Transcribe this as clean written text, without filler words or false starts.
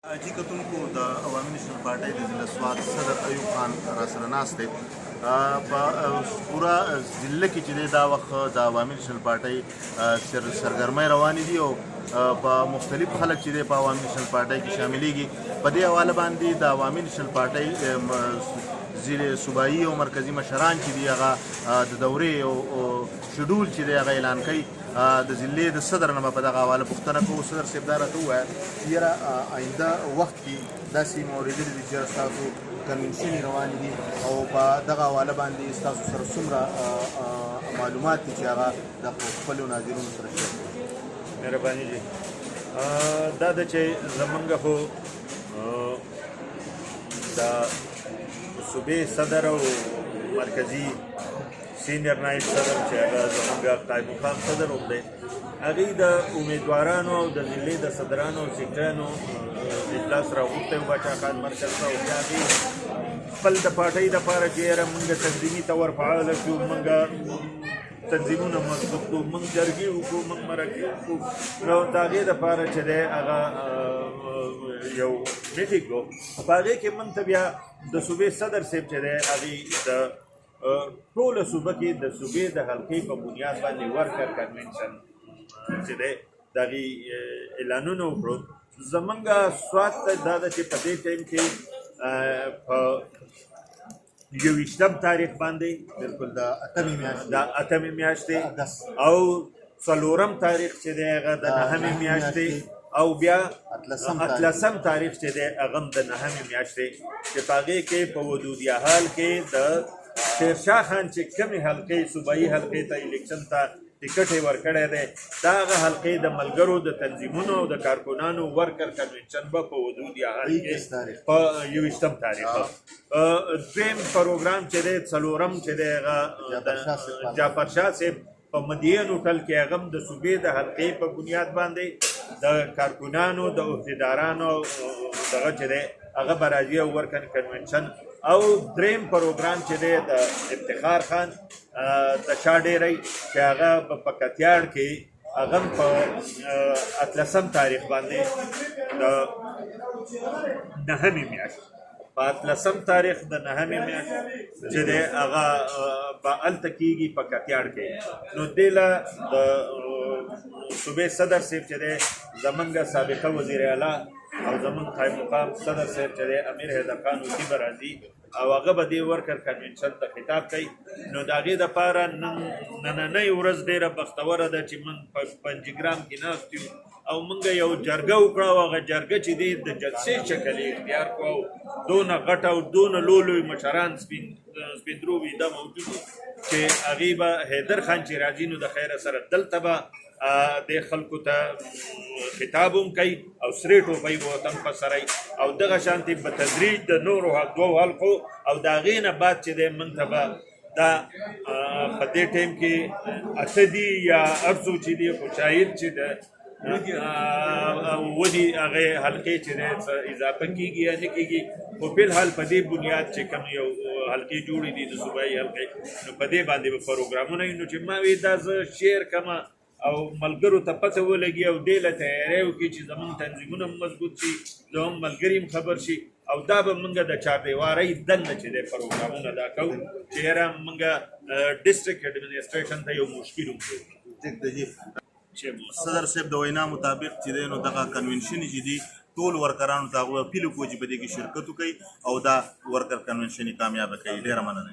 जी कतुनको د عوامي نېشنل پارټۍ د ضلع سوات صدر ایوب خان راسره ناست دی په پوره ضلع کې چې دی دا وخت د عوامي نېشنل پارټۍ سرګرمۍ روانې دي او په مختلف خلک چې دی په عوامي نېشنل پارټۍ کې شاملېږي. په دې حواله باندې د عوامي نېشنل پارټۍ صوبایي او مرکزي مشران چې دي هغه د دورې او شډول چې دی هغه اعلان کوي. د ضلع د صدر نه به په دغه حواله پوښتنه کوو. صدر صاحب دا راته ووایه چې یاره آینده وخت کې داسې اورېدلي دي چې ستاسو کنونشنې روانې دي او په دغه حواله باندې ستاسو سره څومره معلومات دي چې هغه د خپلو ناظرینو سره شریک کړئ. مهرباني دي دا ده چې زمونږ خو د صوبې صدر او مرکزي سینیر نایب صدر چې هغه زمونږ قایب مقام صدر هم دی، هغوی د امیدوارانو او د ضلعې د صدرانو او سیکټرانو اجلاس راغوښتی و باچا خان مرکز ته، او بیا هغوی خپل د پارټۍ دپاره چې یاره مونږ تنظیمي طور فعاله شو، مونږ تنظیمونه مضبوط کړو، مونږ جرګې وکړو، مونږ مرکې وکړو، نو د هغې دپاره چې دی هغه یو میټینګ و. په هغې کې مونږ ته بیا د صوبې صدر صاحب چې دی هغوی د ټوله صوبه کې د صوبې د حلقې په بنیاد باندې ورکر کنونشن چې دی د هغې اعلانونه وکړو. زمونږ سوات ته دا ده چې په دې ټایم کې په 21 تاریخ باندې بالکل د اتمې میاشتې او 4 تاریخ چې دی هغه د 9مې میاشتې او بیا 18 تاریخ چې دی هغه د 9مې میاشتې چې په هغې کې په ودودیه حال کې د شیرشاه خان چې کومې حلقې صوبایي حلقې ته الیکشن ته ټکټ یې ورکړی دی، دا هغه حلقې د ملګرو د تنظیمونو او د کارکنانو ورکر کنونشن به په ودودیه حال کې په 21 تاریخ. دویم پروګرام چې دی 4م چې دی هغه جعفرشاه صاحب په مدین هوټل کې هغه د صوبې د حلقې په بنیاد باندې د کارکنانو د عهدیدارانو دغه چې دی هغه به راځي او ورکر کنونشن. او دریم پروګرام چې دی د افتخار خان د چا ډیری چې هغه په کتیاړ کې هغه په 18 تاریخ باندې د 9مې میاشت په 18 تاریخ د 9مې میاشت چې دی هغه به هلته کېږي په کتیاړ کې. نو دې له د صوبې صدر صاحب چې دی زمونږ سابقه وزیر اعلی او زمونږ قایب مقام صدر صاحب چې دی امیر حیدر خان وصي به راځي او هغه به دې ورکر کنونشن ته خطاب کوي. نو د هغې دپاره نننۍ ورځ ډېره بختوره ده چې موږ په پنجګرام کې ناست یو او موږ یو جرګه وکړه او هغه جرګه چې دی د جلسې شکل یې اختیار کړو او دونه غټه او دونه لوی مشران سپیندروبي دا موجود وو چې هغې به حیدر خان چې راځي نو د خیره سره دلته به د خلکو ته خطاب هم کوي او سرې ټوپۍ به ورته هم په سری او دغه شانتې په تدریج د نورو 2 حلقو او د هغې نه بعد چې دی موږ ته به دا په دې ټایم کې 8 دي یا هر څو چې دي خو شاید چې د ودي هغې حلقې چې دی اضافه کېږي یا نه کېږي، خو فلحال په دې بنیاد چې کوم یو حلقې جوړې دي د صوبایي حلقې نو په دې باندې به پروګرامونه وي. نو چې ما وی دا زه شیر کمه او ملګرو ته پته ولګي او دې له تیاری وکړي چې زمونږ تنظیمونه مضبوط شي، زمونږ ملګري هم خبر شي او دا به مونږ د چاپېوارۍ دننه چې دی پروګرامونه دا کوو چې یاره مونږ ډسټرکټ اډمنسټریشن ته یو مشکل هم کوو. صدر صاحب د وینا مطابق چې دی نو دغه کنونشن چې دي ټول ورکرانو ته هغوی اپیل وکړو چې په دې کې شرکت وکړي او دا ورکر کنونشن یې کامیابه کوي. ډېره مننه.